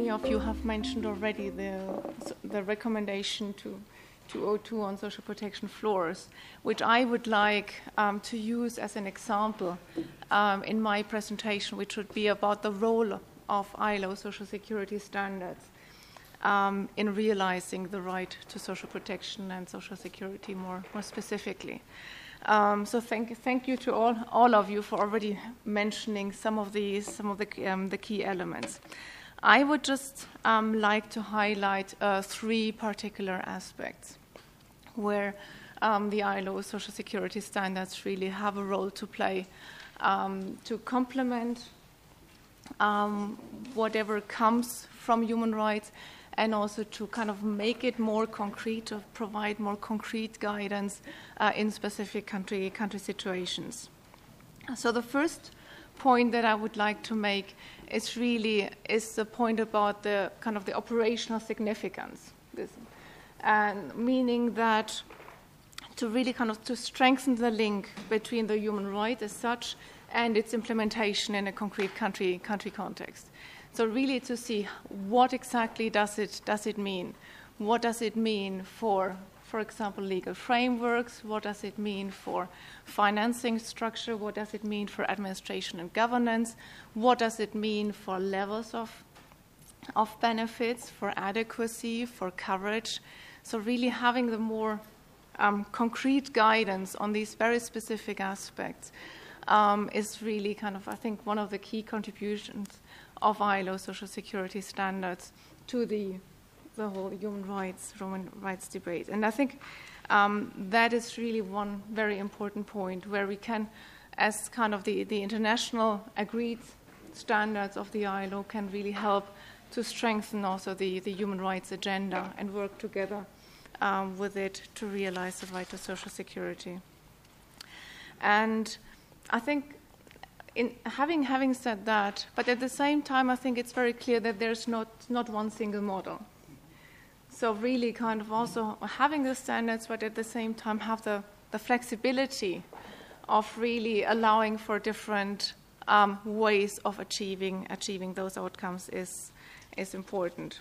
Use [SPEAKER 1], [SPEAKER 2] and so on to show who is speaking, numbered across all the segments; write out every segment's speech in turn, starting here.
[SPEAKER 1] many of you have mentioned already the recommendation to 202 on social protection floors, which I would like to use as an example in my presentation, which would be about the role of ILO social security standards in realizing the right to social protection and social security more specifically. So thank you to all of you for already mentioning some of the key elements. I would just like to highlight 3 particular aspects where the ILO social security standards really have a role to play to complement whatever comes from human rights, and also to kind of make it more concrete, to provide more concrete guidance in specific country situations. So the first point that I would like to make is the point about the kind of the operational significance, and meaning that to really kind of to strengthen the link between the human right as such and its implementation in a concrete country context. So really to see what exactly does it mean? What does it mean for example, legal frameworks? What does it mean for financing structure? What does it mean for administration and governance? What does it mean for levels of benefits, for adequacy, for coverage? So really having the more concrete guidance on these very specific aspects is really kind of, I think, one of the key contributions of ILO social security standards to the whole human rights debate. And I think that is really one very important point where we can, as kind of the international agreed standards of the ILO, can really help to strengthen also the human rights agenda and work together with it to realize the right to social security. And I think in having said that, but at the same time, I think it's very clear that there's not one single model. So really kind of also having the standards, but at the same time have the flexibility of really allowing for different ways of achieving those outcomes is important.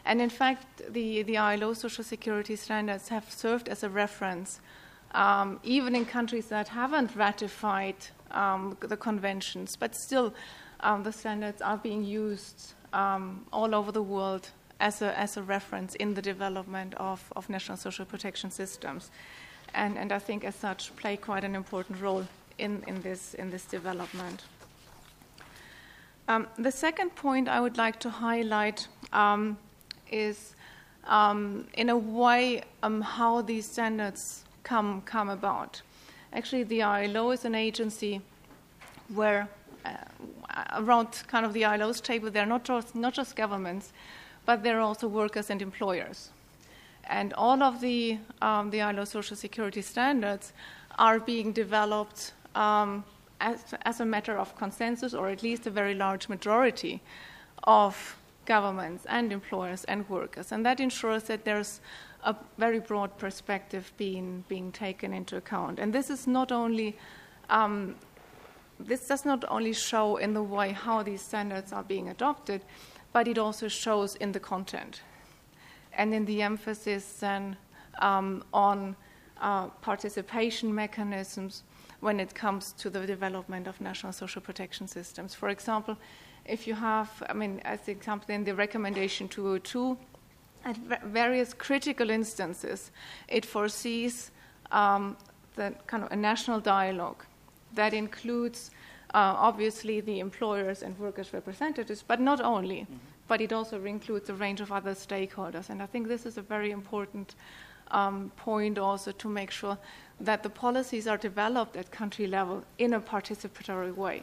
[SPEAKER 1] And in fact, the ILO social security standards have served as a reference even in countries that haven't ratified the conventions, but still the standards are being used all over the world as a reference in the development of national social protection systems, and I think as such play quite an important role in this development. The second point I would like to highlight is in a way how these standards come about. Actually, the ILO is an agency where around kind of the ILO's table, they're not just governments, but they're also workers and employers. And all of the ILO social security standards are being developed as a matter of consensus, or at least a very large majority of governments and employers and workers. And that ensures that there's a very broad perspective being taken into account. And this is not only this does not only show in the way how these standards are being adopted, but it also shows in the content and in the emphasis then on participation mechanisms when it comes to the development of national social protection systems. For example, if you have, as an example, in the recommendation 202, at various critical instances, it foresees the kind of a national dialogue that includes obviously the employers and workers' representatives, but not only, but it also includes a range of other stakeholders. And I think this is a very important point also to make sure that the policies are developed at country level in a participatory way,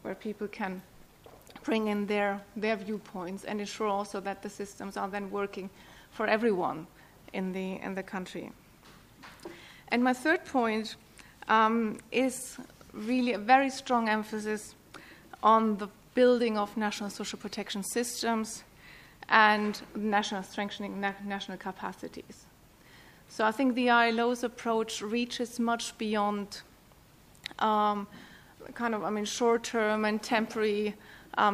[SPEAKER 1] where people can bring in their viewpoints and ensure also that the systems are then working for everyone in the country. And my third point is really a very strong emphasis on the building of national social protection systems and strengthening national capacities. So I think the ILO's approach reaches much beyond short-term and temporary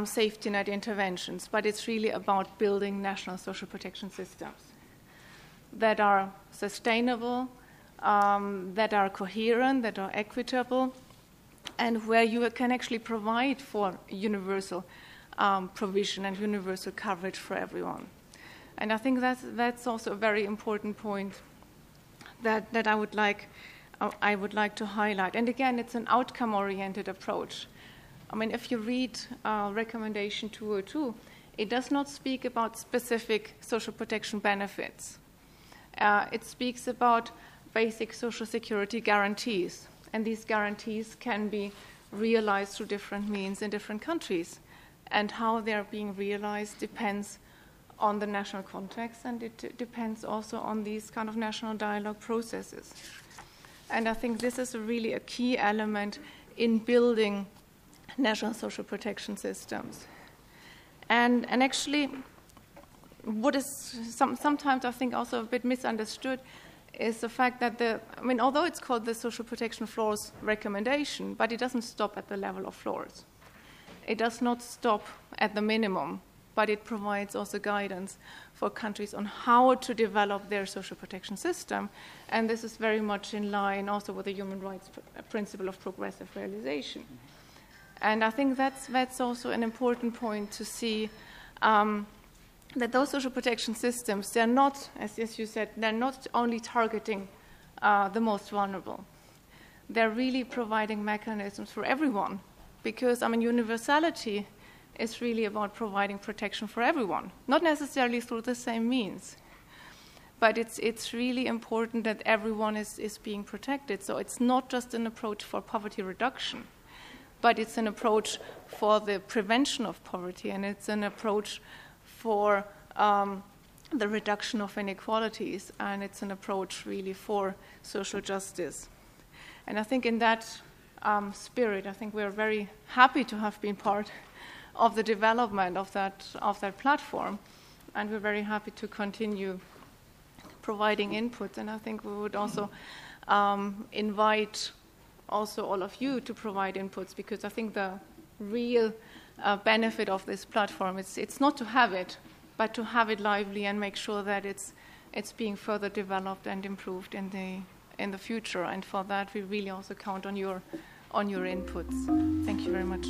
[SPEAKER 1] safety net interventions, but it's really about building national social protection systems that are sustainable, that are coherent, that are equitable, and where you can actually provide for universal provision and universal coverage for everyone. And I think that's also a very important point that I would like to highlight. And again, it's an outcome-oriented approach. I mean, if you read Recommendation 202, it does not speak about specific social protection benefits. It speaks about basic social security guarantees, and these guarantees can be realized through different means in different countries. And how they're being realized depends on the national context, and it depends also on these kind of national dialogue processes. And I think this is really a key element in building national social protection systems. And actually, what is sometimes I think also a bit misunderstood is the fact that although it's called the Social Protection Floors Recommendation, but it doesn't stop at the level of floors. It does not stop at the minimum, but it provides also guidance for countries on how to develop their social protection system. And this is very much in line also with the human rights principle of progressive realization. And I think that's also an important point to see that those social protection systems, they're not, as you said, they're not only targeting the most vulnerable. They're really providing mechanisms for everyone, because, universality is really about providing protection for everyone, not necessarily through the same means. But it's really important that everyone is being protected. So it's not just an approach for poverty reduction, but it's an approach for the prevention of poverty, and it's an approach for the reduction of inequalities, and it's an approach really for social justice. And I think in that spirit, I think we're very happy to have been part of the development of that platform, and we're very happy to continue providing input. And I think we would also invite also all of you to provide inputs, because I think the real benefit of this platform it's not to have it, but to have it lively and make sure that it's being further developed and improved in the future. And for that, we really also count on your inputs. Thank you very much.